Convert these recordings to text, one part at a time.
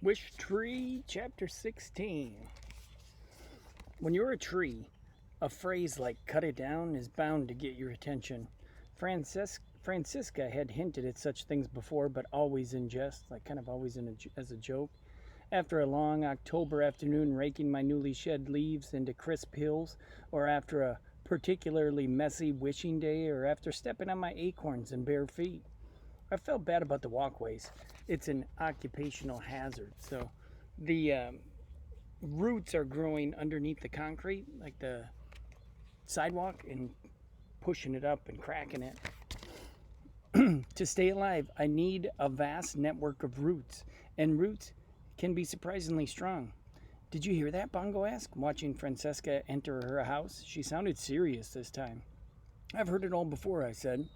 Wishtree, Chapter 16. When you're a tree, a phrase like cut it down is bound to get your attention. Francisca had hinted at such things before, but always in jest, like kind of always as a joke. After a long October afternoon raking my newly shed leaves into crisp hills, or after a particularly messy wishing day, or after stepping on my acorns and bare feet. I felt bad about the walkways. It's an occupational hazard. So the roots are growing underneath the concrete, like the sidewalk, and pushing it up and cracking it. To stay alive, I need a vast network of roots, and roots can be surprisingly strong. Did you hear that? Bongo asked, watching Francesca enter her house. She sounded serious this time. I've heard it all before, I said.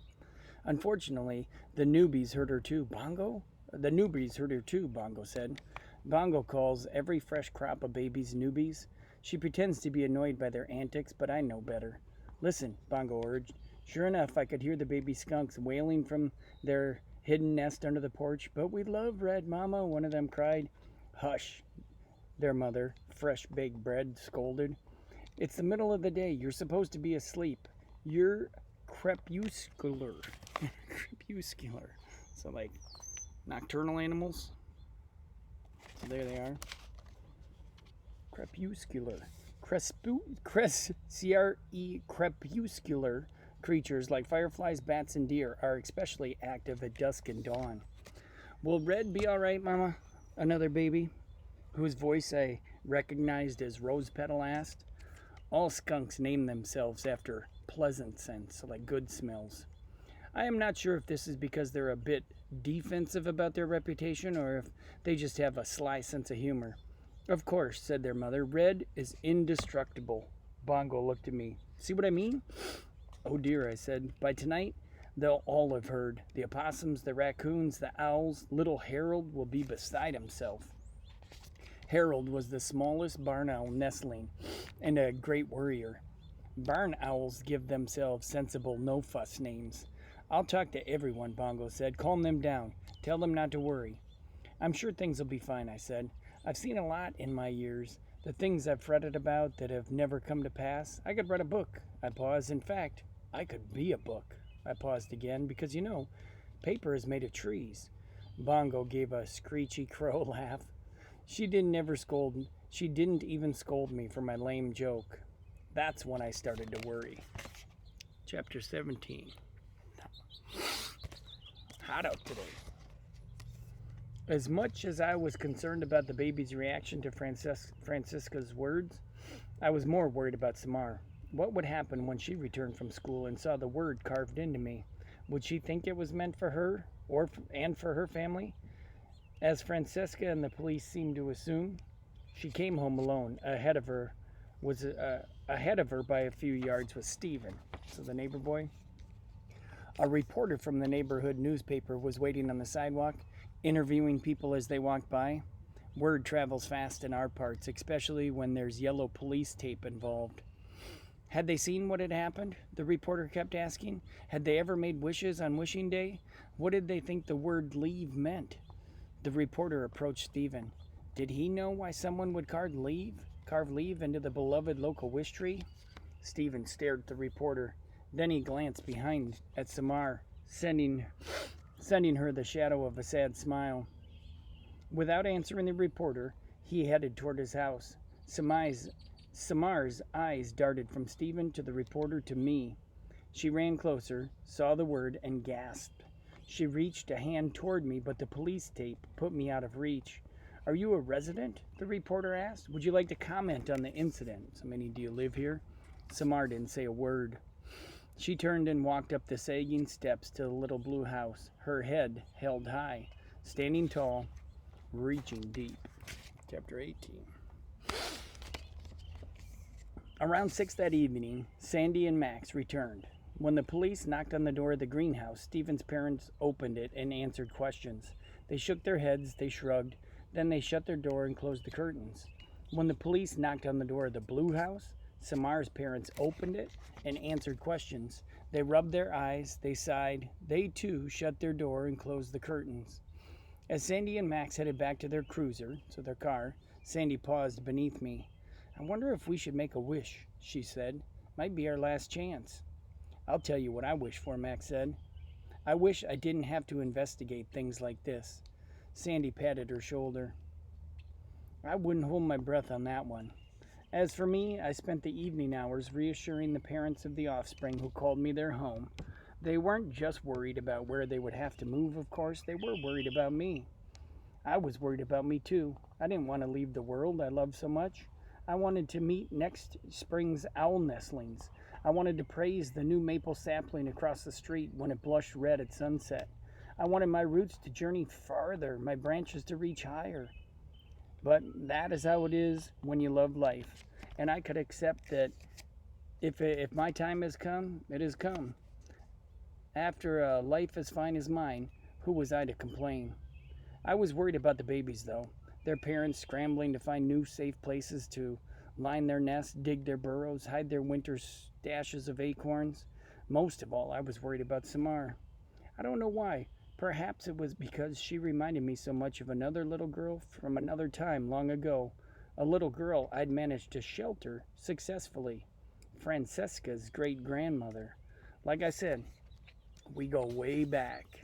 Unfortunately, the newbies heard her too. Bongo? The newbies heard her too, Bongo said. Bongo calls every fresh crop of babies newbies. She pretends to be annoyed by their antics, but I know better. Listen, Bongo urged. Sure enough, I could hear the baby skunks wailing from their hidden nest under the porch. But we love Red Mama, one of them cried. Hush, their mother, fresh baked bread, scolded. It's the middle of the day. You're supposed to be asleep. You're crepuscular. Crepuscular. So like nocturnal animals. So there they are. Crepuscular. Crepuscular creatures like fireflies, bats, and deer are especially active at dusk and dawn. Will Red be all right, Mama? Another baby, whose voice I recognized as Rose Petal, asked. All skunks name themselves after pleasant scents, like good smells. I am not sure if this is because they're a bit defensive about their reputation or if they just have a sly sense of humor. Of course, said their mother, Red is indestructible. Bongo looked at me. See what I mean? Oh dear, I said. By tonight, they'll all have heard. The opossums, the raccoons, the owls. Little Harold will be beside himself. Harold was the smallest barn owl nestling and a great worrier. Barn owls give themselves sensible, no-fuss names. I'll talk to everyone, Bongo said. Calm them down. Tell them not to worry. I'm sure things will be fine, I said. I've seen a lot in my years. The things I've fretted about that have never come to pass. I could write a book. I paused. In fact, I could be a book. I paused again because, paper is made of trees. Bongo gave a screechy crow laugh. She didn't even scold me for my lame joke. That's when I started to worry. Chapter 17. Hot out today. As much as I was concerned about the baby's reaction to Francisca's words, I was more worried about Samar. What would happen when she returned from school and saw the word carved into me? Would she think it was meant for her and for her family? As Francisca and the police seemed to assume, she came home alone. Ahead of her by a few yards was Stephen, so the neighbor boy. A reporter from the neighborhood newspaper was waiting on the sidewalk, interviewing people as they walked by. Word travels fast in our parts, especially when there's yellow police tape involved. Had they seen what had happened? The reporter kept asking. Had they ever made wishes on wishing day? What did they think the word leave meant? The reporter approached Stephen. Did he know why someone would carve leave into the beloved local wish tree? Stephen stared at the reporter. Then he glanced behind at Samar, sending her the shadow of a sad smile. Without answering the reporter, he headed toward his house. Samar's eyes darted from Stephen to the reporter to me. She ran closer, saw the word, and gasped. She reached a hand toward me, but the police tape put me out of reach. Are you a resident? The reporter asked. Would you like to comment on the incident? Do you live here? Samar didn't say a word. She turned and walked up the sagging steps to the little blue house, her head held high, standing tall, reaching deep. Chapter 18. Around 6 that evening, Sandy and Max returned. When the police knocked on the door of the greenhouse, Stephen's parents opened it and answered questions. They shook their heads, they shrugged, then they shut their door and closed the curtains. When the police knocked on the door of the blue house, Samar's parents opened it and answered questions. They rubbed their eyes, they sighed. They too shut their door and closed the curtains. As Sandy and Max headed back to their cruiser, so their car, Sandy paused beneath me. I wonder if we should make a wish, she said. Might be our last chance. I'll tell you what I wish for, Max said. I wish I didn't have to investigate things like this. Sandy patted her shoulder. I wouldn't hold my breath on that one. As for me, I spent the evening hours reassuring the parents of the offspring who called me their home. They weren't just worried about where they would have to move, of course. They were worried about me. I was worried about me, too. I didn't want to leave the world I loved so much. I wanted to meet next spring's owl nestlings. I wanted to praise the new maple sapling across the street when it blushed red at sunset. I wanted my roots to journey farther, my branches to reach higher. But that is how it is when you love life. And I could accept that if my time has come, it has come. After a life as fine as mine, who was I to complain? I was worried about the babies, though. Their parents scrambling to find new safe places to line their nests, dig their burrows, hide their winter stashes of acorns. Most of all, I was worried about Samar. I don't know why. Perhaps it was because she reminded me so much of another little girl from another time long ago. A little girl I'd managed to shelter successfully. Francesca's great-grandmother. Like I said, we go way back.